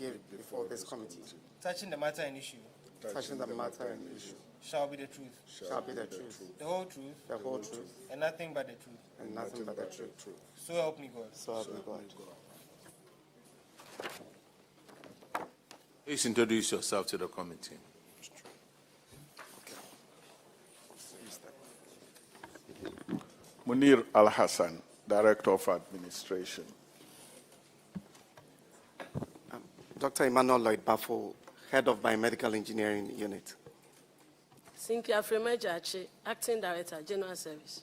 give before this committee, touching the matter and issue, shall be the truth, the whole truth, and nothing but the truth. So help me God. So help me God. Please introduce yourself to the committee. Munir Al-Hassan, Director of Administration. Dr. Emmanuel Lloyd Baffo, Head of Biomedical Engineering Unit. Cynthia Fremejachi, Acting Director, General Service.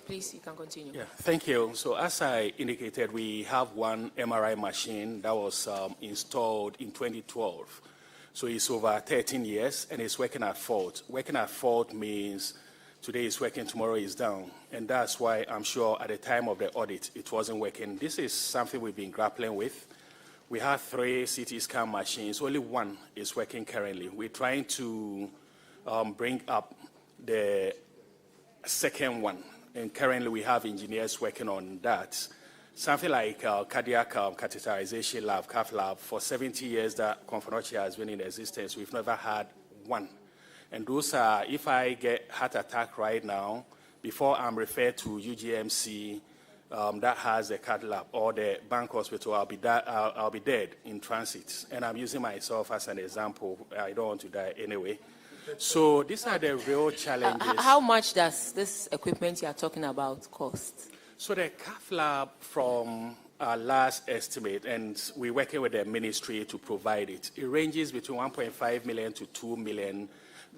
Please, you can continue. Yeah, thank you. So as I indicated, we have one MRI machine that was installed in 2012. So it's over 13 years, and it's working at fault. Working at fault means today is working, tomorrow is down. And that's why I'm sure at the time of the audit, it wasn't working. This is something we've been grappling with. We have 3 CT scan machines. Only one is working currently. We're trying to bring up the second one. And currently we have engineers working on that. Something like cardiac catheterization lab, cath lab, for 70 years that Confanoche has been in existence, we've never had one. And those are, if I get heart attack right now, before I'm referred to UGMC that has a cath lab or the bank hospital, I'll be dead in transit. And I'm using myself as an example. I don't want to die anyway. So these are the real challenges. How much does this equipment you are talking about cost? So the cath lab, from our last estimate, and we're working with the ministry to provide it, it ranges between $1.5 million to $2 million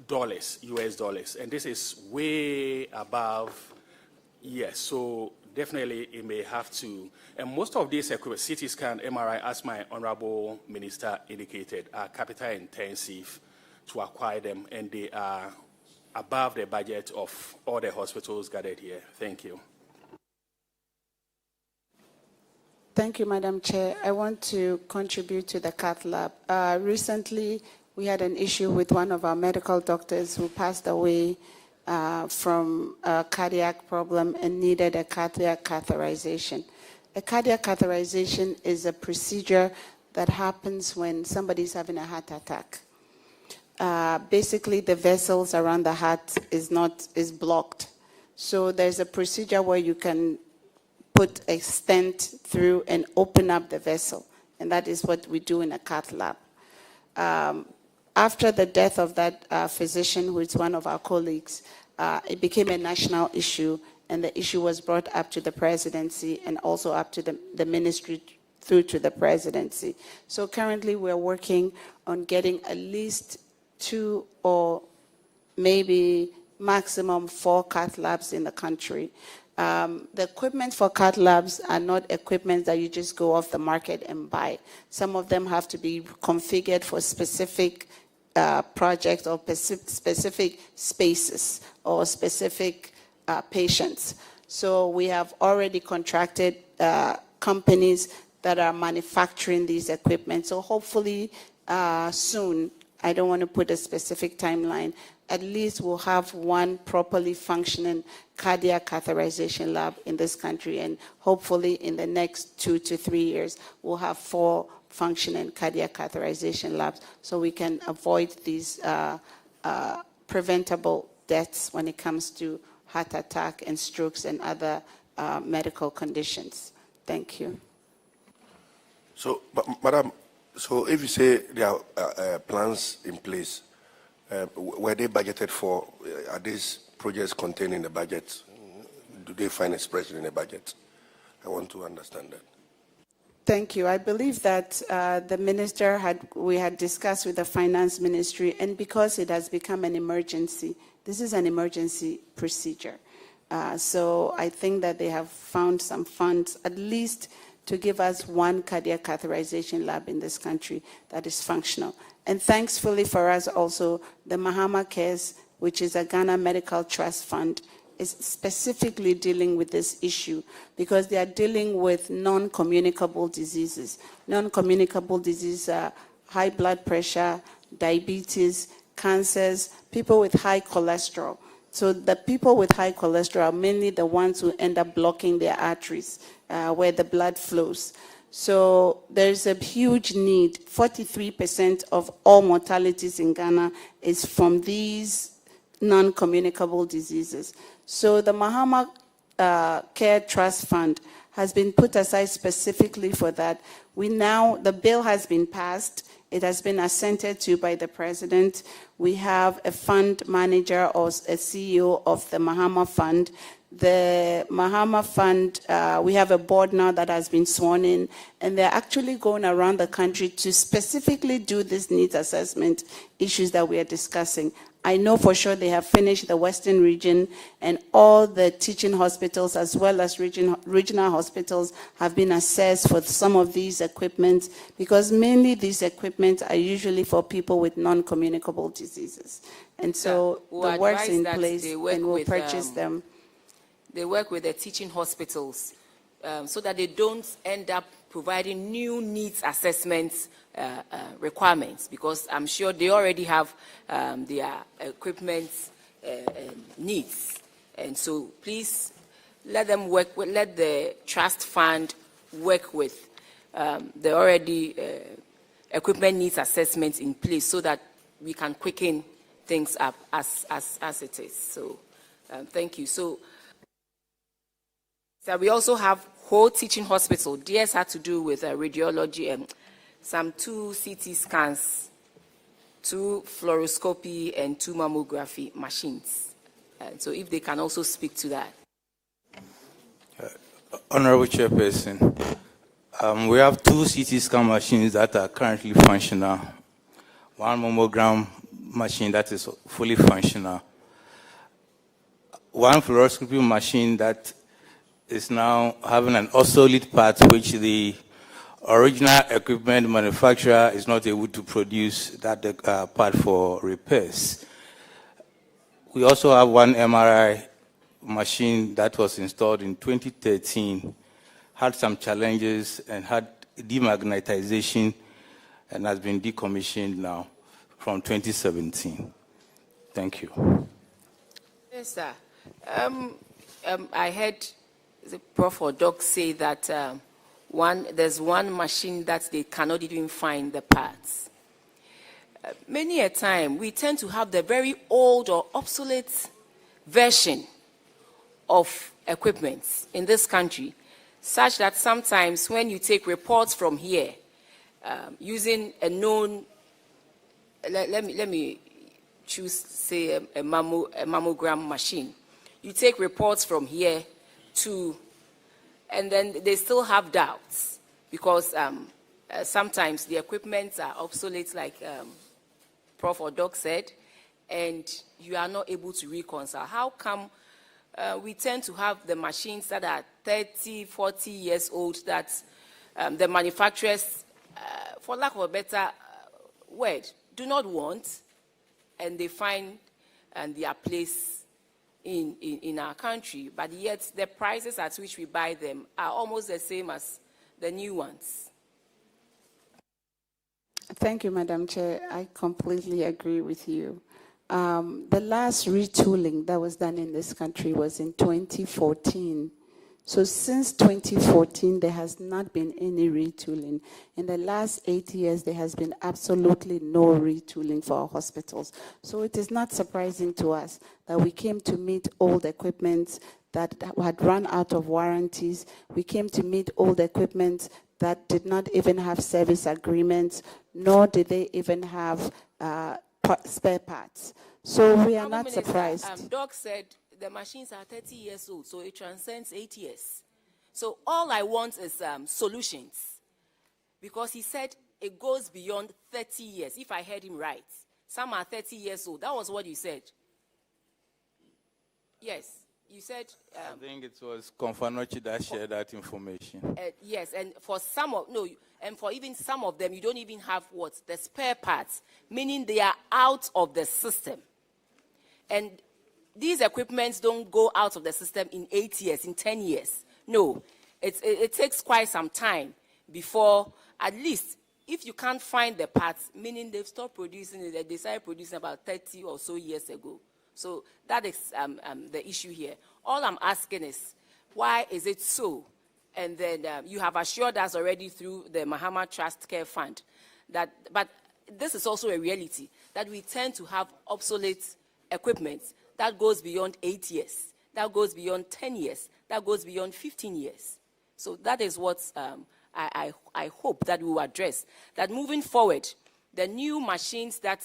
US dollars. And this is way above, yes, so definitely it may have to. And most of these equipment, CT scan, MRI, as my honorable minister indicated, are capital intensive to acquire them, and they are above the budget of all the hospitals gathered here. Thank you. Thank you, Madam Chair. I want to contribute to the cath lab. Recently, we had an issue with one of our medical doctors who passed away from a cardiac problem and needed a cardiac catheterization. A cardiac catheterization is a procedure that happens when somebody's having a heart attack. Basically, the vessels around the heart is blocked. So there's a procedure where you can put a stent through and open up the vessel. And that is what we do in a cath lab. After the death of that physician, who is one of our colleagues, it became a national issue, and the issue was brought up to the presidency and also up to the ministry through to the presidency. So currently we're working on getting at least 2 or maybe maximum 4 cath labs in the country. The equipment for cath labs are not equipment that you just go off the market and buy. Some of them have to be configured for specific projects or specific spaces or specific patients. So we have already contracted companies that are manufacturing these equipment. So hopefully soon, I don't want to put a specific timeline, at least we'll have one properly functioning cardiac catheterization lab in this country, and hopefully in the next 2 to 3 years, we'll have 4 functioning cardiac catheterization labs so we can avoid these preventable deaths when it comes to heart attack and strokes and other medical conditions. Thank you. So, Madam, so if you say there are plans in place, were they budgeted for? Are these projects contained in the budget? Do they find expression in the budget? I want to understand that. Thank you. I believe that the minister we had discussed with the finance ministry, and because it has become an emergency, this is an emergency procedure. So I think that they have found some funds, at least to give us one cardiac catheterization lab in this country that is functional. And thankfully for us also, the Mahama Cares, which is a Ghana Medical Trust Fund, is specifically dealing with this issue because they are dealing with non-communicable diseases. Non-communicable diseases are high blood pressure, diabetes, cancers, people with high cholesterol. So the people with high cholesterol are mainly the ones who end up blocking their arteries where the blood flows. So there's a huge need. 43% of all mortalities in Ghana is from these non-communicable diseases. So the Mahama Care Trust Fund has been put aside specifically for that. The bill has been passed. It has been assented to by the president. We have a fund manager or a CEO of the Mahama Fund. The Mahama Fund, we have a board now that has been sworn in, and they're actually going around the country to specifically do these needs assessment issues that we are discussing. I know for sure they have finished the Western region, and all the teaching hospitals as well as regional hospitals have been assessed for some of these equipment, because mainly these equipment are usually for people with non-communicable diseases. And so the work's in place and we'll purchase them. They work with the teaching hospitals so that they don't end up providing new needs assessments requirements, because I'm sure they already have their equipment needs. And so please let them work with, let the trust fund work with the already equipment needs assessments in place so that we can quicken things up as it is. So thank you. So we also have whole teaching hospital. DS had to do with radiology and some 2 CT scans, 2 fluoroscopy, and 2 mammography machines. So if they can also speak to that. Honorable Chairperson, we have 2 CT scan machines that are currently functional, 1 mammogram machine that is fully functional, 1 fluoroscopy machine that is now having an obsolete part which the original equipment manufacturer is not able to produce that part for repairs. We also have 1 MRI machine that was installed in 2013, had some challenges and had demagnetization and has been decommissioned now from 2017. Thank you. Yes, sir. I heard the Prof. or Doc say that there's 1 machine that they cannot even find the parts. Many a time, we tend to have the very old or obsolete version of equipment in this country, such that sometimes when you take reports from here, using a known, let me choose, say, a mammogram machine. You take reports from here and then they still have doubts because sometimes the equipment are obsolete, like Prof. or Doc said, and you are not able to reconcile. How come we tend to have the machines that are 30, 40 years old that the manufacturers, for lack of a better word, do not want, and they find their place in our country, but yet the prices at which we buy them are almost the same as the new ones? Thank you, Madam Chair. I completely agree with you. The last retooling that was done in this country was in 2014. So since 2014, there has not been any retooling. In the last 8 years, there has been absolutely no retooling for our hospitals. So it is not surprising to us that we came to meet old equipment that had run out of warranties. We came to meet old equipment that did not even have service agreements, nor did they even have spare parts. So we are not surprised. Doc said the machines are 30 years old, so it transcends 8 years. So all I want is solutions, because he said it goes beyond 30 years, if I heard him right. Some are 30 years old. That was what you said. Yes, you said... I think it was Konfanochi that shared that information. Yes, and for some of... No, and for even some of them, you don't even have what? The spare parts, meaning they are out of the system. And these equipments don't go out of the system in 8 years, in 10 years. No, it takes quite some time before, at least, if you can't find the parts, meaning they've stopped producing it, they started producing about 30 or so years ago. So that is the issue here. All I'm asking is, why is it so? And then you have assured us already through the Mahama Trust Care Fund that, but this is also a reality, that we tend to have obsolete equipment that goes beyond 8 years, that goes beyond 10 years, that goes beyond 15 years. So that is what I hope that we will address. That moving forward, the new machines that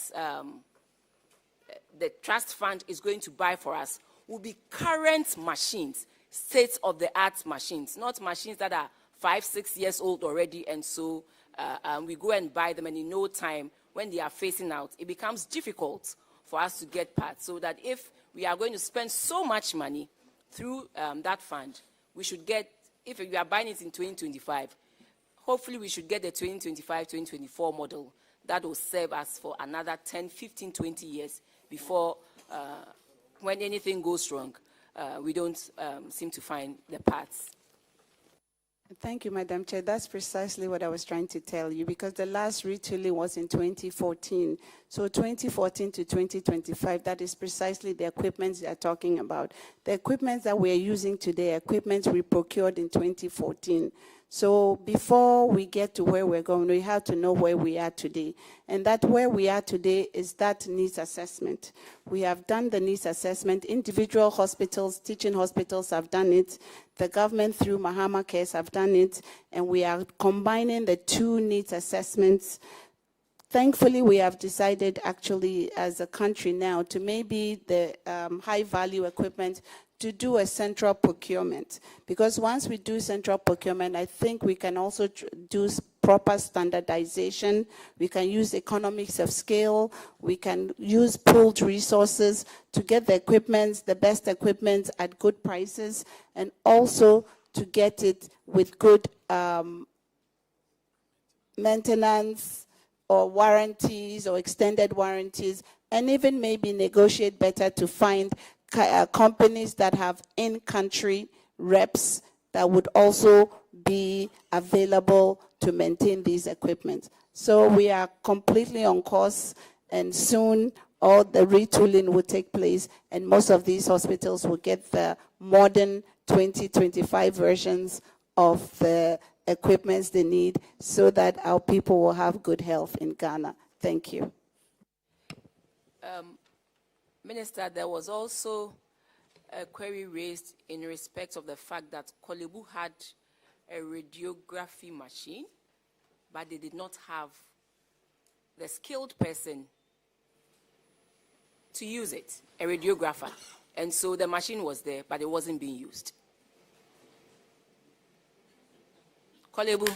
the trust fund is going to buy for us will be current machines, state-of-the-art machines, not machines that are 5, 6 years old already, and so we go and buy them, and in no time, when they are phasing out, it becomes difficult for us to get parts. So that if we are going to spend so much money through that fund, we should get, if we are buying it in 2025, hopefully we should get the 2025, 2024 model that will serve us for another 10, 15, 20 years before, when anything goes wrong, we don't seem to find the parts. Thank you, Madam Chair. That's precisely what I was trying to tell you, because the last retooling was in 2014. So 2014 to 2025, that is precisely the equipment they are talking about. The equipment that we are using today, equipment we procured in 2014. So before we get to where we're going, we have to know where we are today. And that where we are today is that needs assessment. We have done the needs assessment. Individual hospitals, teaching hospitals have done it. The government through Mahama Cares have done it. And we are combining the two needs assessments. Thankfully, we have decided actually as a country now to maybe the high-value equipment to do a central procurement. Because once we do central procurement, I think we can also do proper standardization. We can use economics of scale. We can use pooled resources to get the equipment, the best equipment at good prices, and also to get it with good maintenance or warranties or extended warranties, and even maybe negotiate better to find companies that have in-country reps that would also be available to maintain these equipment. So we are completely on course, and soon all the retooling will take place, and most of these hospitals will get the modern 2025 versions of the equipments they need so that our people will have good health in Ghana. Thank you. Minister, there was also a query raised in respect of the fact that Kolebu had a radiography machine, but they did not have the skilled person to use it, a radiographer. And so the machine was there, but it wasn't being used. Kolebu,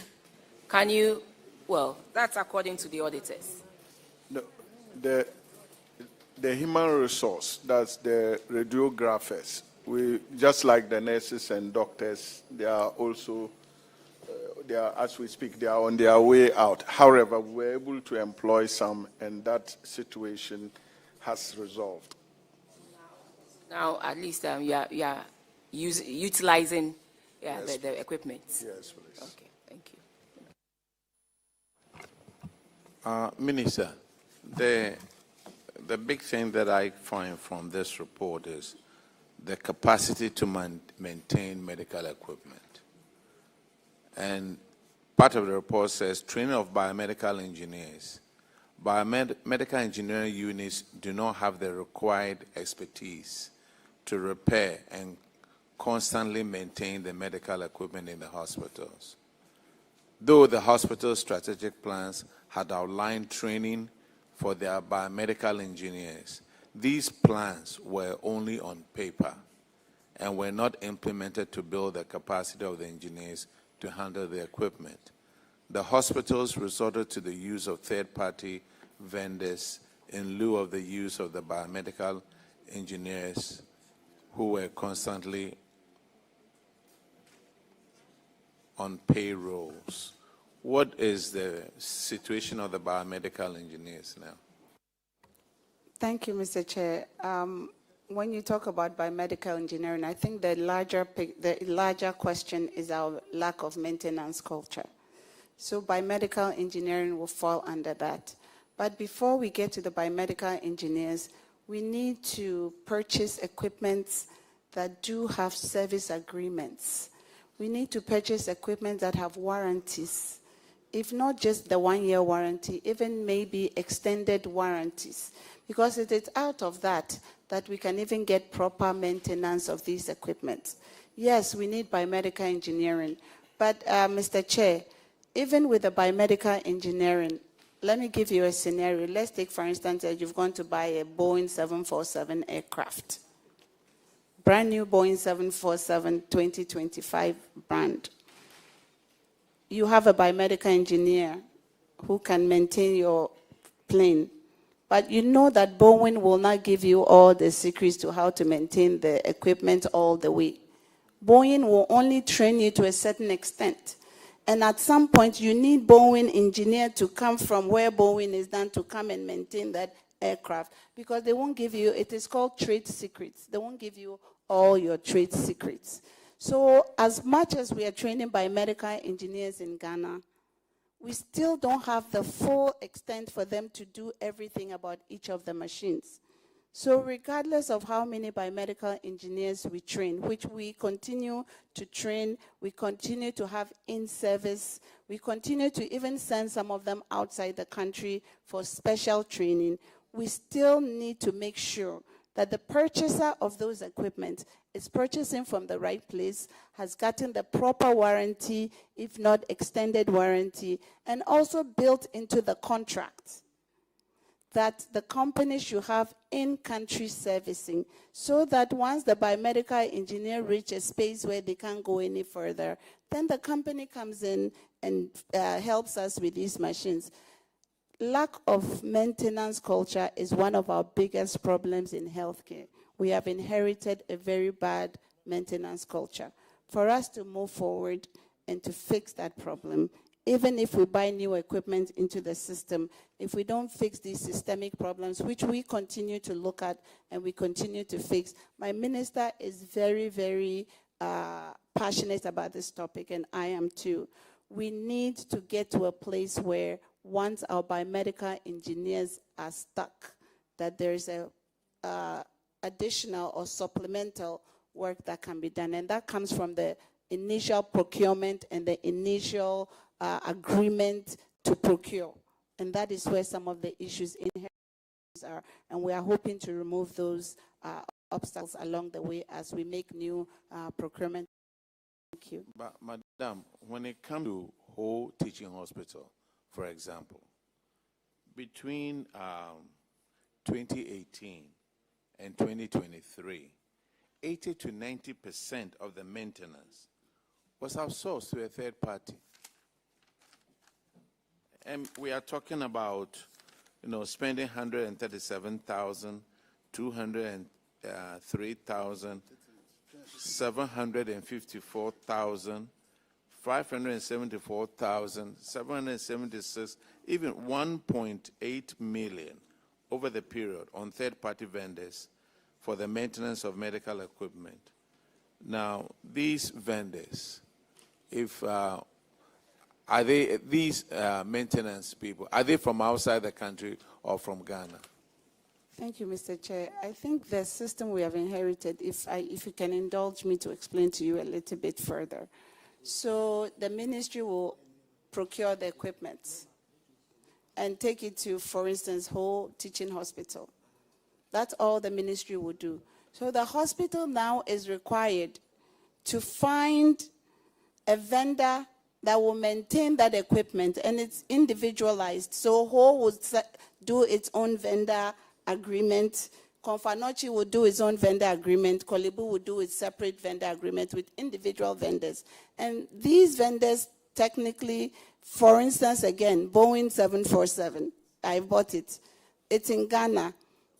can you, well, that's according to the auditors. No, the human resource, that's the radiographers. We, just like the nurses and doctors, they are also, as we speak, they are on their way out. However, we were able to employ some, and that situation has resolved. Now, at least you are utilizing Yes, the equipment. Yes, please. Okay, thank you. Minister, the big thing that I find from this report is the capacity to maintain medical equipment. And part of the report says training of biomedical engineers. Biomedical engineering units do not have the required expertise to repair and constantly maintain the medical equipment in the hospitals. Though the hospital strategic plans had outlined training for their biomedical engineers, these plans were only on paper and were not implemented to build the capacity of the engineers to handle the equipment. The hospitals resorted to the use of third-party vendors in lieu of the use of the biomedical engineers who were constantly on payrolls. What is the situation of the biomedical engineers now? Thank you, Mr. Chair. When you talk about biomedical engineering, I think the larger question is our lack of maintenance culture. So biomedical engineering will fall under that. But before we get to the biomedical engineers, we need to purchase equipment that do have service agreements. We need to purchase equipment that have warranties, if not just the 1-year warranty, even maybe extended warranties, because it is out of that we can even get proper maintenance of these equipment. Yes, we need biomedical engineering, but Mr. Chair, even with the biomedical engineering, let me give you a scenario. Let's take, for instance, that you've gone to buy a Boeing 747 aircraft. Brand new Boeing 747 2025 brand. You have a biomedical engineer who can maintain your plane, but you know that Boeing will not give you all the secrets to how to maintain the equipment all the way. Boeing will only train you to a certain extent. And at some point, you need Boeing engineer to come from where Boeing is done to come and maintain that aircraft, because they won't give you, it is called trade secrets. They won't give you all your trade secrets. So as much as we are training biomedical engineers in Ghana, we still don't have the full extent for them to do everything about each of the machines. So regardless of how many biomedical engineers we train, which we continue to train, we continue to have in-service, we continue to even send some of them outside the country for special training, we still need to make sure that the purchaser of those equipment is purchasing from the right place, has gotten the proper warranty, if not extended warranty, and also built into the contract that the company should have in-country servicing, so that once the biomedical engineer reaches a space where they can't go any further, then the company comes in and helps us with these machines. Lack of maintenance culture is one of our biggest problems in healthcare. We have inherited a very bad maintenance culture. For us to move forward and to fix that problem, even if we buy new equipment into the system, if we don't fix these systemic problems, which we continue to look at and we continue to fix, my minister is very, very passionate about this topic, and I am too. We need to get to a place where once our biomedical engineers are stuck, that there is a additional or supplemental work that can be done. And that comes from the initial procurement and the initial agreement to procure. And that is where some of the issues inherent are. And we are hoping to remove those obstacles along the way as we make new procurement. Thank you. But, Madam, when it comes to whole teaching hospital, for example, between 2018 and 2023, 80 to 90% of the maintenance was outsourced to a third party. And we are talking about, spending 137,000, 203,000, 754,000, 574,000, 776, even 1.8 million over the period on third-party vendors for the maintenance of medical equipment. Now, these vendors, if are they these maintenance people? Are they from outside the country or from Ghana? Thank you, Mr. Chair. I think the system we have inherited, if you can indulge me to explain to you a little bit further. So the ministry will procure the equipment and take it to, for instance, whole teaching hospital. That's all the ministry will do. So the hospital now is required to find a vendor that will maintain that equipment, and it's individualized. So whole will do its own vendor agreement. Confanochi will do its own vendor agreement. Kolibu will do its separate vendor agreement with individual vendors. And these vendors technically, for instance, again, Boeing 747, I bought it. It's in Ghana.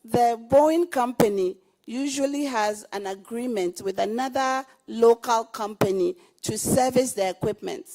The Boeing company usually has an agreement with another local company to service the equipment.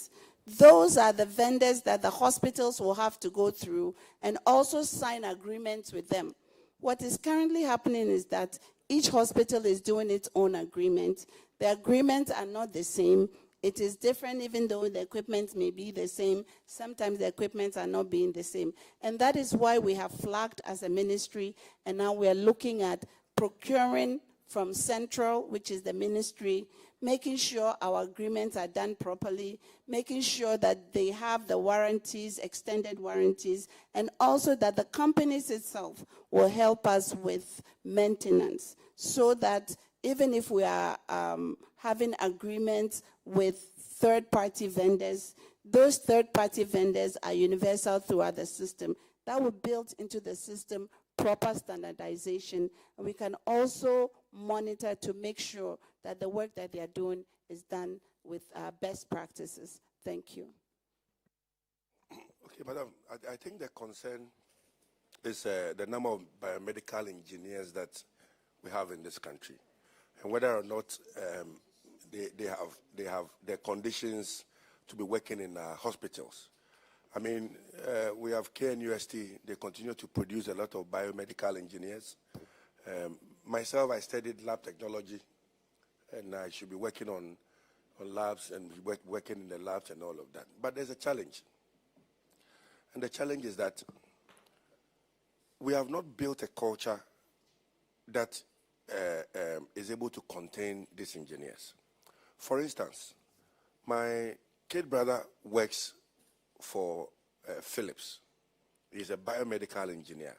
Those are the vendors that the hospitals will have to go through and also sign agreements with them. What is currently happening is that each hospital is doing its own agreement. The agreements are not the same, It is different even though the equipment may be the same. Sometimes the equipment are not being the same. And that is why we have flagged as a ministry, and now we are looking at procuring from central, which is the ministry, making sure our agreements are done properly, making sure that they have the warranties, extended warranties, and also that the companies itself will help us with maintenance, so that even if we are having agreements with third-party vendors, those third-party vendors are universal throughout the system. That will build into the system proper standardization, and we can also monitor to make sure that the work that they are doing is done with best practices. Thank you. Okay, madam, I think the concern is the number of biomedical engineers that we have in this country, and whether or not they have the conditions to be working in hospitals. I mean, we have KNUST, they continue to produce a lot of biomedical engineers. Myself, I studied lab technology, and I should be working on labs and working in the labs and all of that. But there's a challenge. And the challenge is that we have not built a culture that is able to contain these engineers. For instance, my kid brother works for Philips. He's a biomedical engineer.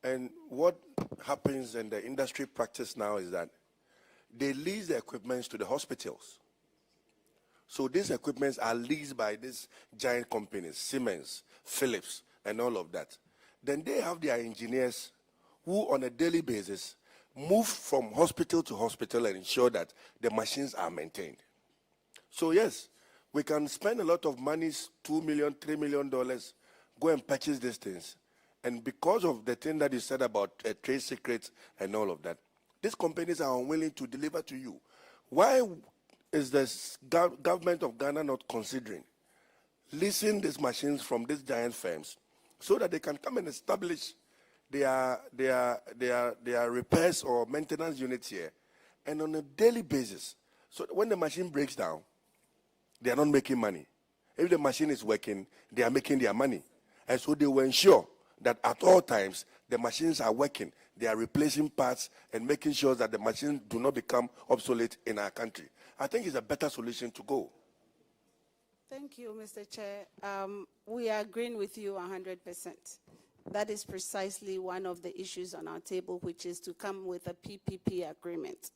And what happens in the industry practice now is that they lease the equipment to the hospitals. So these equipments are leased by these giant companies, Siemens, Philips, and all of that. Then they have their engineers who on a daily basis move from hospital to hospital and ensure that the machines are maintained. So yes, we can spend a lot of money, $2 million, $3 million, go and purchase these things. And because of the thing that you said about trade secrets and all of that, these companies are unwilling to deliver to you. Why is the government of Ghana not considering leasing these machines from these giant firms so that they can come and establish their repairs or maintenance units here, and on a daily basis, so when the machine breaks down, they are not making money. If the machine is working, they are making their money. And so they will ensure that at all times, the machines are working. They are replacing parts and making sure that the machines do not become obsolete in our country. I think it's a better solution to go. Thank you, Mr. Chair. We are agreeing with you 100%. That is precisely one of the issues on our table, which is to come with a PPP agreement.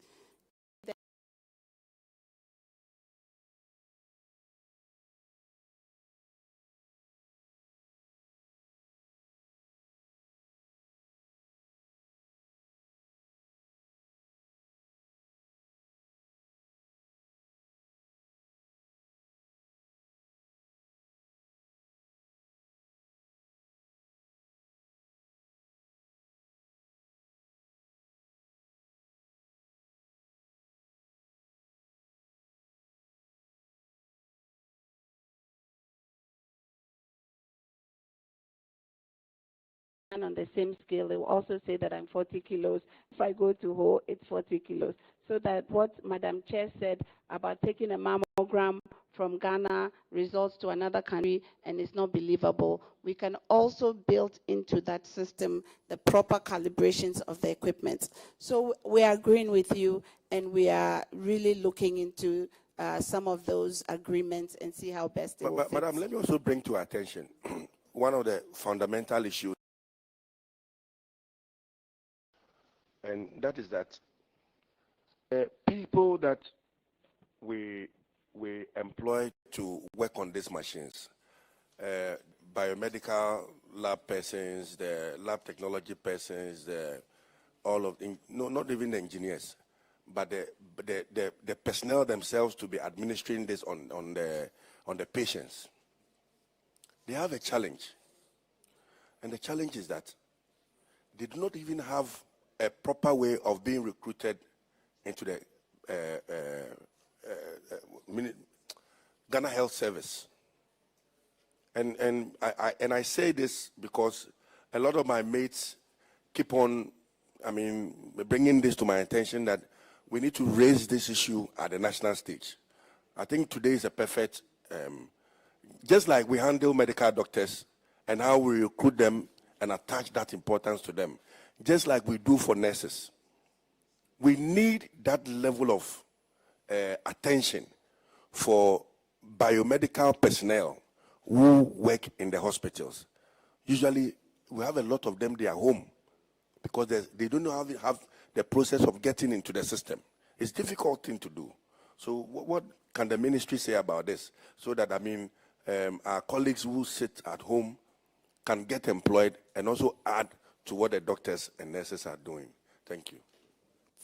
And on the same scale, they will also say that I'm 40 kilos. If I go to Ho, it's 40 kilos. So that what Madam Chair said about taking a mammogram from Ghana results to another country and it's not believable, we can also build into that system the proper calibrations of the equipment. So we are agreeing with you, and we are really looking into some of those agreements and see how best they will fit. Madam, let me also bring to our attention one of the fundamental issues, and that is that people that we employ to work on these machines, biomedical lab persons, the lab technology persons, all of no, not even the engineers, but the personnel themselves to be administering this on the patients. They have a challenge, and the challenge is that they do not even have a proper way of being recruited into the Ghana Health Service. And I say this because a lot of my mates keep on, bringing this to my attention, that we need to raise this issue at the national stage. I think today is a perfect, just like we handle medical doctors and how we recruit them and attach that importance to them, just like we do for nurses. We need that level of attention for biomedical personnel who work in the hospitals. Usually, we have a lot of them, they are home because they don't know how to have the process of getting into the system. It's a difficult thing to do. So what can the ministry say about this? So that, our colleagues who sit at home can get employed and also add to what the doctors and nurses are doing. Thank you.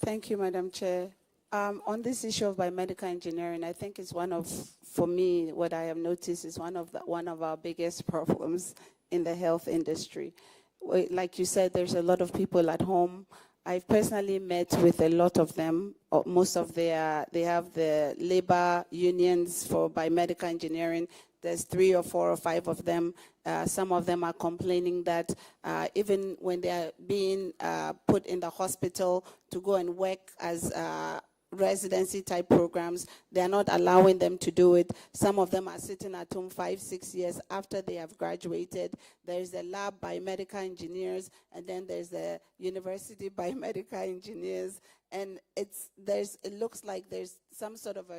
Thank you, Madam Chair. On this issue of biomedical engineering, I think it's one of, for me, what I have noticed is one of our biggest problems in the health industry. Like you said, there's a lot of people at home. I've personally met with a lot of them. Most of they have the labor unions for biomedical engineering. There's 3 or 4 or 5 of them. Some of them are complaining that even when they are being put in the hospital to go and work as residency type programs, they are not allowing them to do it. Some of them are sitting at home 5, 6 years after they have graduated. There's the lab biomedical engineers, and then there's the university biomedical engineers, and it looks like there's some sort of a